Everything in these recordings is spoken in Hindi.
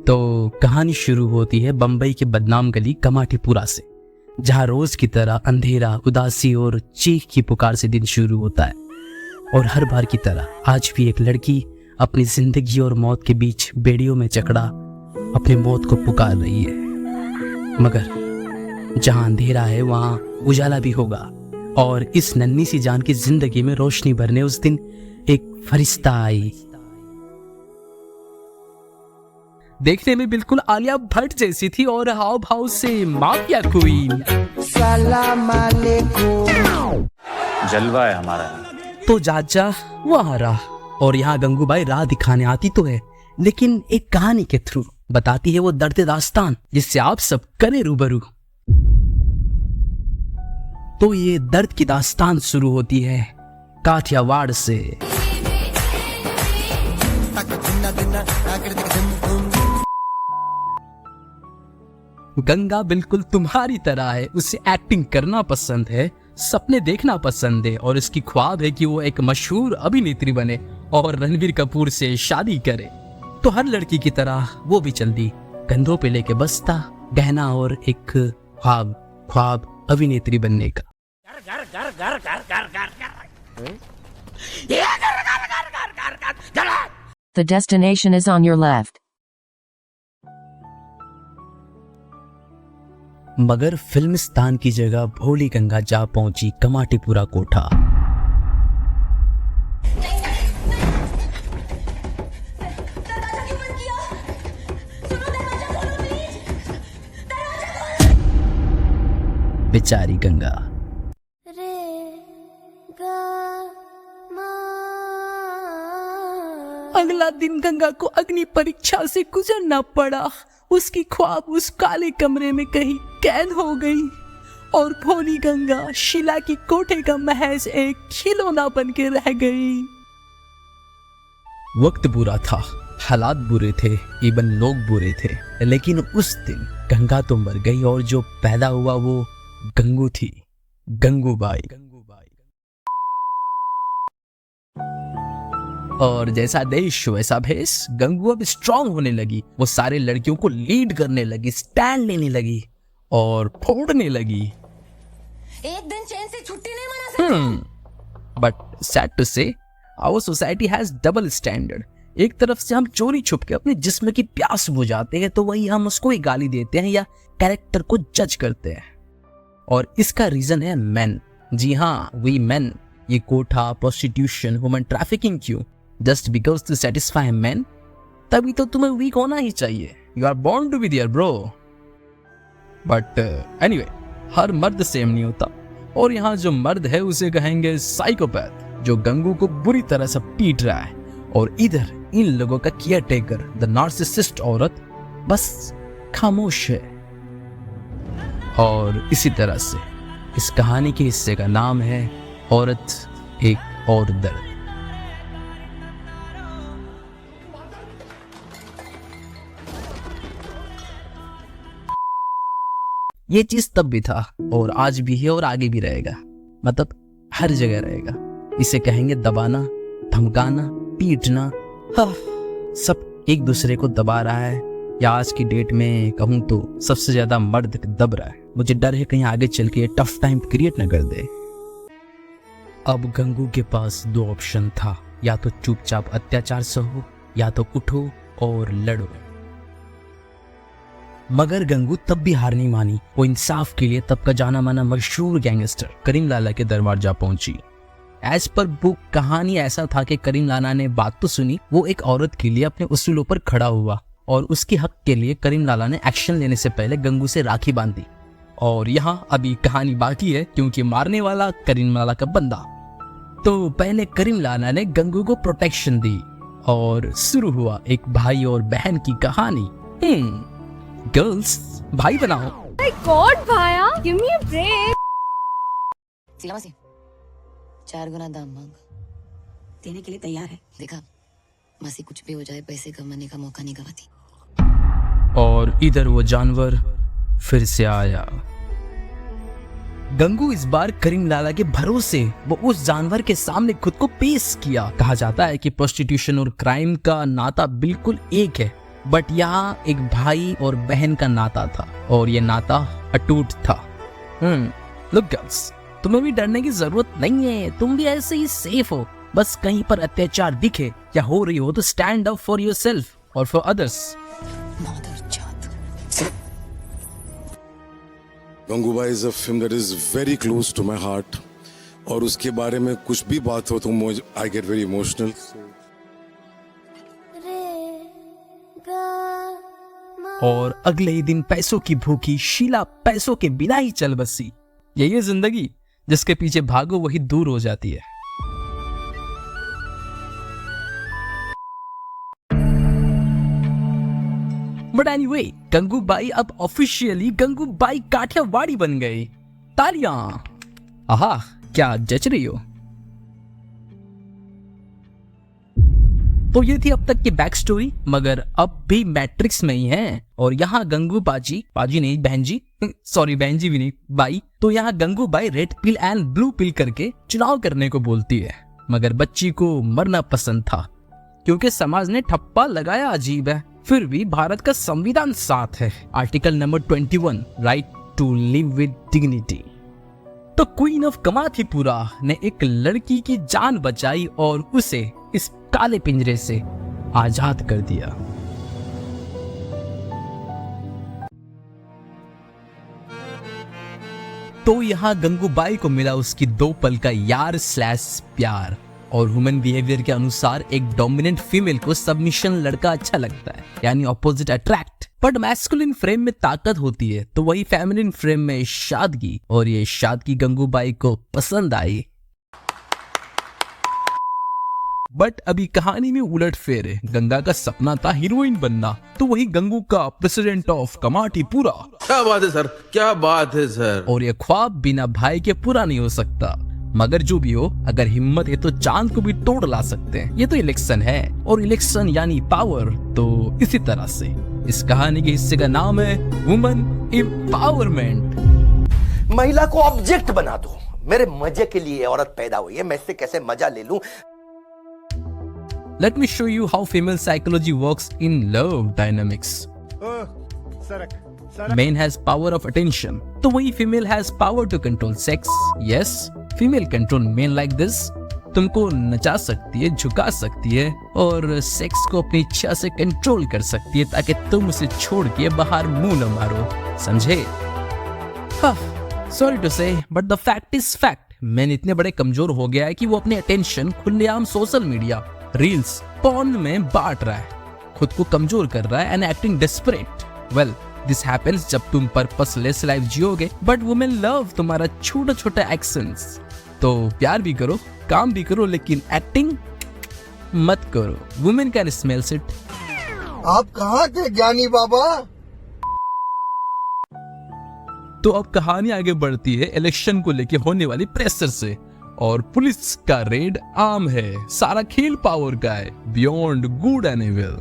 तो कहानी शुरू होती है बंबई के बदनाम गली कमाटीपुरा से, जहां रोज की तरह अंधेरा, उदासी और चीख की पुकार से दिन शुरू होता है। और हर बार की तरह आज भी एक लड़की अपनी जिंदगी और मौत के बीच बेड़ियों में जकड़ा अपनी मौत को पुकार रही है। मगर जहां अंधेरा है वहां उजाला भी होगा, और इस नन्ही सी जान की जिंदगी में रोशनी भरने उस दिन एक फरिश्ता आई। देखने में बिल्कुल आलिया भट्ट जैसी थी और हाव भाव से माफिया क्वीन। सलाम अलैकुम। जलवा है हमारा। तो जाजा वहां रहा, और यहाँ गंगूबाई राह दिखाने आती तो है, लेकिन एक कहानी के थ्रू बताती है वो दर्द दास्तान जिससे आप सब करें रूबरू। तो ये दर्द की दास्तान शुरू होती है काठियावाड़ से। गंगा बिल्कुल तुम्हारी तरह है, उसे एक्टिंग करना पसंद है, सपने देखना पसंद है, और इसकी ख्वाब है कि वो एक मशहूर अभिनेत्री बने और रणबीर कपूर से शादी करे। तो हर लड़की की तरह वो भी चल दी, कंधों पे लेके बस्ता, गहना और एक ख्वाब अभिनेत्री बनने का। The destination is on your left. मगर फिल्मिस्तान की जगह भोली गंगा जा पहुंची कमाटीपुरा कोठा। बेचारी गंगा। अगला दिन गंगा को अग्नि परीक्षा से गुजरना पड़ा। उसकी ख्वाब उस काले कमरे में कहीं कैद हो गई, और भोली गंगा शिला की कोठे का महज एक खिलौना बन के रह गई। वक्त बुरा था, हालात बुरे थे, इवन लोग बुरे थे, लेकिन उस दिन गंगा तो मर गई और जो पैदा हुआ वो गंगू थी, गंगूबाई। और जैसा देश वैसा भेष, गंगू अब स्ट्रांग होने लगी। वो सारे लड़कियों को लीड करने लगी, स्टैंड लेने लगी और फोड़ने लगी। एक दिन चैन से छुट्टी नहीं मना सकते। But sad to say our society has double standard. एक तरफ से हम चोरी छुप के अपने जिस्म की प्यास बुझाते हैं, तो वही हम उसको ही गाली देते हैं या कैरेक्टर को जज करते हैं। और इसका रीजन है मेन। जी हाँ, वी मेन। ये कोठा, प्रोस्टिट्यूशन, ह्यूमन ट्रैफिकिंग क्यों? Just because to satisfy men? तभी तो तुम्हें वीक होना ही चाहिए। You are born to be there bro. But anyway, हर मर्द सेम नहीं होता, और यहाँ जो मर्द है उसे कहेंगे साइकोपैथ, जो गंगू को बुरी तरह से पीट रहा है। और इधर इन लोगों का केयर टेकर, द नार्सिसिस्ट औरत, बस खामोश है। और इसी तरह से इस कहानी के हिस्से का नाम है औरत एक और दर्द। ये चीज तब भी था और आज भी है और आगे भी रहेगा, मतलब हर जगह रहेगा। इसे कहेंगे दबाना, धमकाना, पीटना। हाँ, सब एक दूसरे को दबा रहा है, या आज की डेट में कहूँ तो सबसे ज्यादा मर्द दब रहा है। मुझे डर है कहीं आगे चल के टफ टाइम क्रिएट न कर दे। अब गंगू के पास दो ऑप्शन था, या तो चुपचाप अत्याचार सहो, या तो उठो और लड़ो। मगर गंगू तब भी हार नहीं मानी। वो इंसाफ के लिए तब का जाना माना मशहूर गैंगस्टर करीम लाला के दरबार जा पहुंची। एज पर बुक कहानी ऐसा था कि करीम लाला ने बात तो सुनी, वो एक औरत के लिए अपने उसूलों पर खड़ा हुआ, और उसके हक के लिए करीम लाला ने एक्शन लेने से पहले गंगू से राखी बांधी। और यहाँ अभी कहानी बाकी है, क्योंकि मारने वाला करीम लाला का बंदा। तो पहले करीम लाला ने गंगू को प्रोटेक्शन दी, और शुरू हुआ एक भाई और बहन की कहानी। गर्ल्स, भाई बनाओ। My God, Bhaya, give me a break. सीला मासी, 4 गुना दाम मांग। देने के लिए तैयार है। देखा, मासी कुछ भी हो जाए पैसे कमाने का मौका नहीं गवाती। और इधर वो जानवर फिर से आया। गंगू इस बार करीम लाला के भरोसे वो उस जानवर के सामने खुद को पेश किया। कहा जाता है कि प्रोस्टिट्यूशन और क्राइम का नाता बिल्कुल एक है, बट यहाँ एक भाई और बहन का नाता था और ये नाता अटूट था। लुक गर्ल्स, तुम्हें भी डरने की जरूरत नहीं है, तुम भी ऐसे ही सेफ हो। बस कहीं पर अत्याचार दिखे या हो रही हो तो स्टैंड अप फॉर योरसेल्फ और for others. Gangubai is a film that is very close to my heart, और उसके बारे में कुछ भी बात हो तो आई गेट वेरी इमोशनल। और अगले ही दिन पैसों की भूखी शीला पैसों के बिना ही चल बसी। यही है जिंदगी, जिसके पीछे भागो वही दूर हो जाती है। बट एनीवे, गंगूबाई अब ऑफिशियली गंगूबाई काठियावाड़ी बन गई। तालियां! आहा, क्या जच रही हो। तो ये थी अब तक की बैक स्टोरी, मगर अब भी मैट्रिक्स में ही है। और यहाँ गंगू बाजी नहीं बहन जी, सॉरी बहन जी भी नहीं बाई, तो यहाँ Gangubai red pill and blue pill करके चुनाव करने को बोलती है। मगर बच्ची को मरना पसंद था क्योंकि समाज ने ठप्पा लगाया अजीब है। फिर भी भारत का संविधान साथ है, article number 21, right to live with dignity. तो क्वीन ऑफ कमाथीपुरा ने एक लड़की की जान बचाई और उसे इस काले पिंजरे से आजाद कर दिया। तो यहाँ गंगूबाई को मिला उसकी 2 पल का यार / प्यार। और ह्यूमन बिहेवियर के अनुसार एक डोमिनेंट फीमेल को सबमिशन लड़का अच्छा लगता है, यानी opposite attract. But masculine frame में ताकत होती है तो वही फेमिनिन फ्रेम में शादगी, और ये शादगी गंगूबाई को पसंद आई। बट अभी कहानी में उलट फेर है। गंगा का सपना था हीरोइन बनना, तो वही गंगू का प्रेसिडेंट ऑफ कमाटीपुरा। क्या बात है सर, क्या बात है सर। और ये ख्वाब बिना भाई के पूरा नहीं हो सकता। मगर जो भी हो, अगर हिम्मत है तो चांद को भी तोड़ ला सकते हैं। ये तो इलेक्शन है, और इलेक्शन यानी पावर। तो इसी तरह से इस कहानी के हिस्से का नाम है वुमन एम्पावरमेंट। महिला को ऑब्जेक्ट बना दो। मेरे मजे के लिए औरत पैदा हुई है, मैं इससे कैसे मजा ले लूं। Let me show you how female psychology works in love dynamics. Man has power of attention, तो वही female has power to control sex. Yes, female control men like this. तुमको नचा सकती है, झुका सकती है और सेक्स को अपनी इच्छा से कंट्रोल कर सकती है ताकि तुम उसे छोड़ के बाहर मुंह न मारो, समझे? सॉरी टू से, but the fact is fact. Man इतने बड़े कमजोर हो गया है कि वो अपने अटेंशन खुलेआम सोशल मीडिया, रील्स, पॉर्न में बांट रहा है, खुद को कमजोर कर रहा है and acting desperate. Well, this happens जब तुम पर्पसलेस लाइफ जियोगे, बट वुमेन लव तुम्हारा छोटा छोटा एक्शंस। तो प्यार भी करो, काम भी करो, लेकिन एक्टिंग मत करो। Women can smells it. आप कहाँ थे ज्ञानी बाबा? तो अब कहानी आगे बढ़ती है इलेक्शन को लेके होने वाली प्रेशर से, और पुलिस का रेड आम है। सारा खेल पावर का है, बियॉन्ड गुड एंड इविल।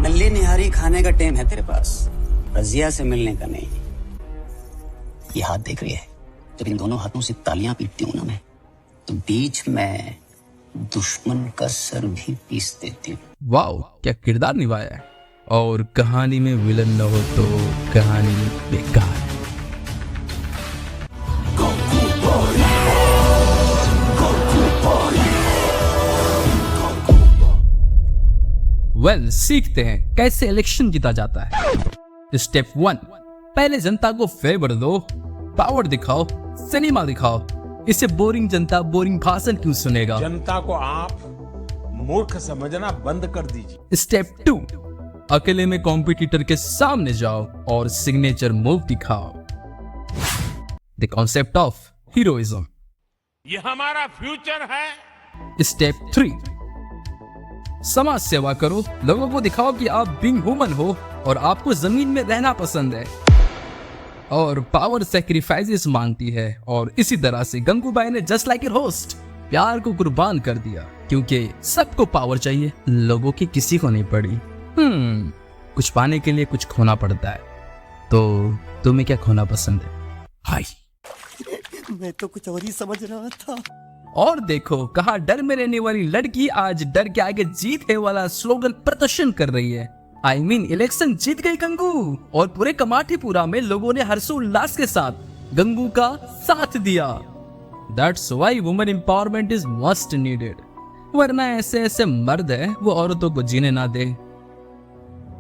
नल्ली निहारी खाने का टाइम है तेरे पास, रजिया से मिलने का नहीं। ये हाथ देख रही है, जब इन दोनों हाथों से तालियां पीटती हूँ ना मैं, तो बीच में दुश्मन का सर भी पीस देती हूँ। वाओ, क्या किरदार निभाया है। और कहानी में विलन न हो तो कहानी बेकार है। वेल, सीखते हैं कैसे इलेक्शन जीता जाता है। स्टेप 1, पहले जनता को फेवर दो, पावर दिखाओ, सिनेमा दिखाओ। इससे बोरिंग जनता बोरिंग भाषण क्यों सुनेगा? जनता को आप मूर्ख समझना बंद कर दीजिए। स्टेप 2, अकेले में कॉम्पिटिटर के सामने जाओ और सिग्नेचर मूव दिखाओ। The concept of heroism. ये हमारा फ्यूचर है। स्टेप 3, समाज सेवा करो, लोगों को दिखाओ कि आप बीइंग ह्यूमन हो और आपको जमीन में रहना पसंद है। और पावर सैक्रिफाइसेस मांगती है, और इसी तरह से गंगूबाई ने जस्ट लाइक ए होस्ट प्यार को कुर्बान कर दिया, क्योंकि सबको पावर चाहिए, लोगों की किसी को नहीं पड़ी। कुछ पाने के लिए कुछ खोना पड़ता है। तो तुम्हें क्या खोना पसंद है? हाय, मैं तो कुछ और ही समझ रहा था। और देखो कहा डर में रहने वाली लड़की आज डर के आगे जीत है वाला स्लोगन प्रदर्शन कर रही है। I mean, इलेक्शन जीत गई गंगू और पूरे कमाठीपुरा में लोगों ने हर्षोल्लास के साथ गंगू का साथ दिया। That's why women empowerment is must needed. वरना ऐसे ऐसे मर्द है वो औरतों को जीने ना दे।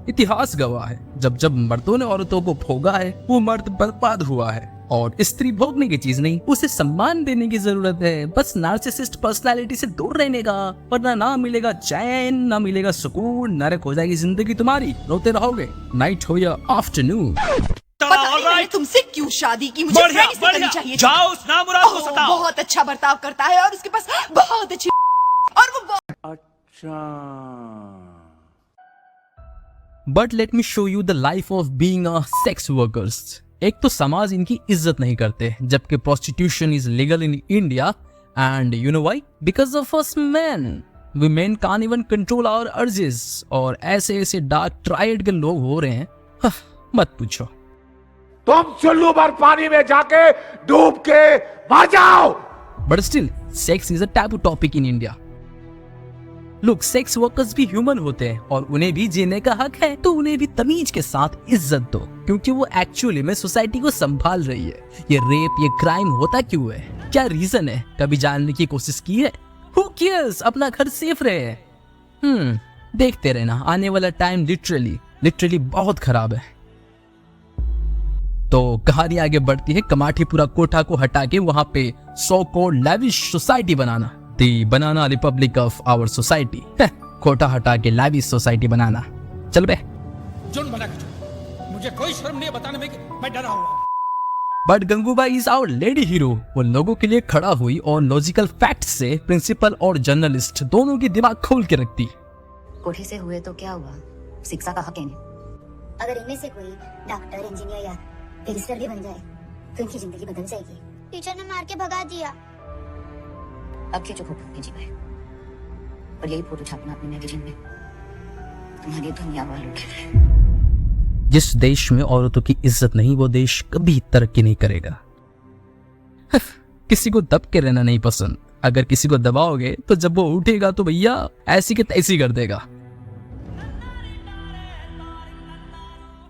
इतिहास गवाह है जब जब मर्दों ने औरतों को भोगा है वो मर्द बर्बाद हुआ है। और स्त्री भोगने की चीज नहीं, उसे सम्मान देने की जरूरत है। बस नार्सिसिस्ट पर्सनालिटी से दूर रहने का, वरना ना मिलेगा चैन, ना मिलेगा सुकून, नरक हो जाएगी जिंदगी तुम्हारी, रोते रहोगे नाइट हो या आफ्टरनून। पता नहीं मैंने तुमसे क्यों शादी की, मुझे फ्रेंड्स से करनी चाहिए। जाओ उस नामुराद को सताओ। बहुत अच्छा बर्ताव करता है और उसके पास बहुत अच्छी और वो but let me show you the life of being a sex workers. एक तो समाज इनकी इज्जत नहीं करते, जबकि prostitution is legal in India and you know why? Because of us men. We men can't even control our urges. और ऐसे ऐसे डार्क ट्रायड के लोग हो रहे हैं, मत पूछो। तुम चुल्लू भर पानी में जाके डूब के मर जाओ। But still sex is a taboo topic in India. लोग सेक्स वर्कर्स भी ह्यूमन होते हैं और उन्हें भी जीने का हक है, तो उन्हें भी तमीज के साथ इज्जत दो, क्योंकि वो एक्चुअली में सोसाइटी को संभाल रही है। ये रेप, ये क्राइम होता क्यों है? क्या रीजन है? कभी जानने की कोशिश की है? Who cares? अपना घर सेफ रहे। देखते रहना, आने वाला टाइम लिटरली बहुत खराब है। तो कहानी आगे बढ़ती है। कमाठीपुरा कोठा को हटा के वहां पे सो कॉल्ड लैविश सोसाइटी बनाना, the banana republic of our society. कोठा हटा के लैविश सोसाइटी बनाना, चल बे। जुन बना के चुप। मुझे कोई शर्म नहीं है बताने में कि मैं डरा हुआ। But Gangubai is our lady hero. वो लोगों के लिए खड़ा हुई और लॉजिकल फैक्ट से प्रिंसिपल और जर्नलिस्ट दोनों की दिमाग खोल के रखती। कोठी से हुए तो क्या हुआ, शिक्षा का हक है इन्हें। अगर इनमें से कोई डॉक्टर, इंजीनियर या बैरिस्टर भी बन जाए तो इनकी जिंदगी बदल जाएगी। टीचर ने मार के भगा दिया। अब खींचो फोटो भेजी भाई, और यही फोटो छापना अपने मैगजीन में तुम्हारी दुनिया वालों के लिए। जिस देश में औरतों की इज्जत नहीं, वो देश कभी तरक्की नहीं करेगा। किसी को दब के रहना नहीं पसंद। अगर किसी को दबाओगे तो जब वो उठेगा तो भैया ऐसी के तैसी कर देगा।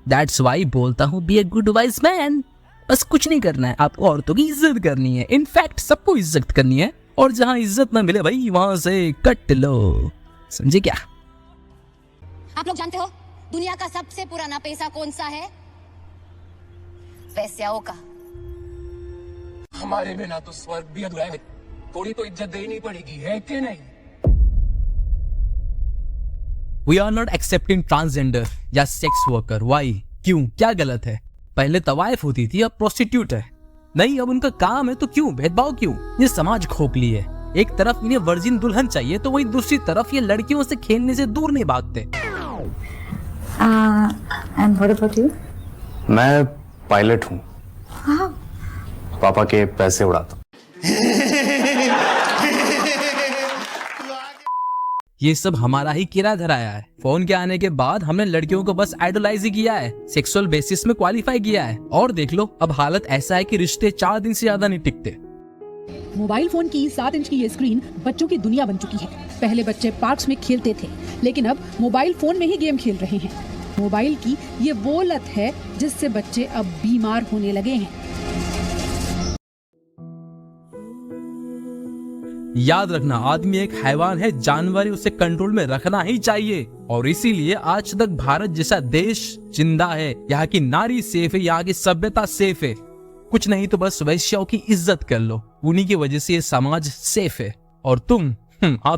That's why बोलता हूँ be a good wise man. बस कुछ नहीं करना है, आपको औरतों की इज्जत करनी है। इनफैक्ट सबको इज्जत करनी है, और जहां इज्जत ना मिले भाई वहां से कट लो। समझे क्या? आप लोग जानते हो दुनिया का सबसे पुराना पैसा कौन सा है? वैश्याओं का। हमारे बिना तो स्वर्ग भी अधूरा है। थोड़ी तो इज्जत देनी पड़ेगी, है कि नहीं? We are not accepting transgender या सेक्स वर्कर। Why? क्यों? क्या गलत है? पहले तवाइफ होती थी, अब प्रोस्टिट्यूट है। नहीं, अब उनका काम है तो क्यों भेदभाव? क्यों? ये समाज खोखली है। एक तरफ इन्हें वर्जिन दुल्हन चाहिए तो वही दूसरी तरफ ये लड़कियों से खेलने से दूर नहीं भागते। And what about you? मैं पायलट हूँ। पापा के पैसे उड़ाता हूँ। ये सब हमारा ही किरा धराया है। फोन के आने के बाद हमने लड़कियों को बस आइडोलाइज ही किया है, सेक्सुअल बेसिस में क्वालिफाई किया है। और देख लो अब हालत ऐसा है कि रिश्ते 4 दिन से ज्यादा नहीं टिकते। मोबाइल फोन की 7 इंच की ये स्क्रीन बच्चों की दुनिया बन चुकी है। पहले बच्चे पार्क्स में खेलते थे, लेकिन अब मोबाइल फोन में ही गेम खेल रहे हैं। मोबाइल की ये वो लत है जिससे बच्चे अब बीमार होने लगे हैं। याद रखना, आदमी एक हैवान है, जानवर है, उसे कंट्रोल में रखना ही चाहिए। और इसीलिए आज तक भारत जैसा देश जिंदा है। यहाँ की नारी सेफ है, यहाँ की सभ्यता सेफ है। कुछ नहीं तो बस वैश्याओं की इज्जत कर लो, उन्हीं की वजह से ये समाज सेफ है। और तुम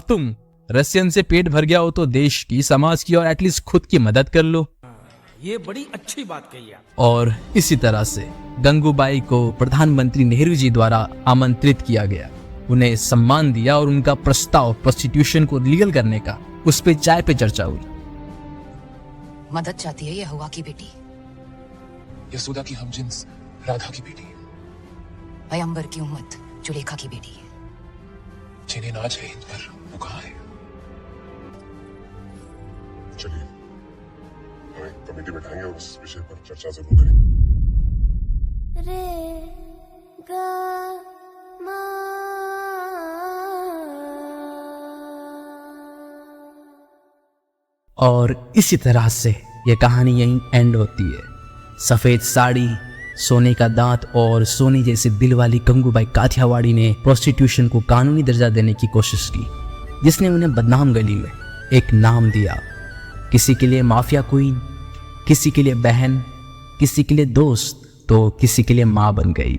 तुम रशियन से पेट भर गया हो तो देश की, समाज की और एटलीस्ट खुद की मदद कर लो। ये बड़ी अच्छी बात कही आप। और इसी तरह से गंगूबाई को प्रधानमंत्री नेहरू जी द्वारा आमंत्रित किया गया, उन्हें सम्मान दिया और उनका प्रस्ताव प्रोस्टिट्यूशन को लीगल करने का, उस पे चाय पे चर्चा हुई। मदद चाहती है ये हवा की बेटी, यशोदा की हमजिन्स राधा की बेटी, पैगंबर की उम्मत जुलेखा की बेटी है। जिन्हें नाज है इन पर, वो कहाँ है? चलिए कमेटी बैठाएंगे और इस विषय पर चर्चा जरूर करेंगे। रे गा मा और इसी तरह से यह कहानी यहीं एंड होती है। सफ़ेद साड़ी, सोने का दांत और सोने जैसे दिल वाली गंगूबाई काठियावाड़ी ने प्रोस्टिट्यूशन को कानूनी दर्जा देने की कोशिश की, जिसने उन्हें बदनाम गली में एक नाम दिया। किसी के लिए माफिया क्वीन, किसी के लिए बहन, किसी के लिए दोस्त, तो किसी के लिए माँ बन गई।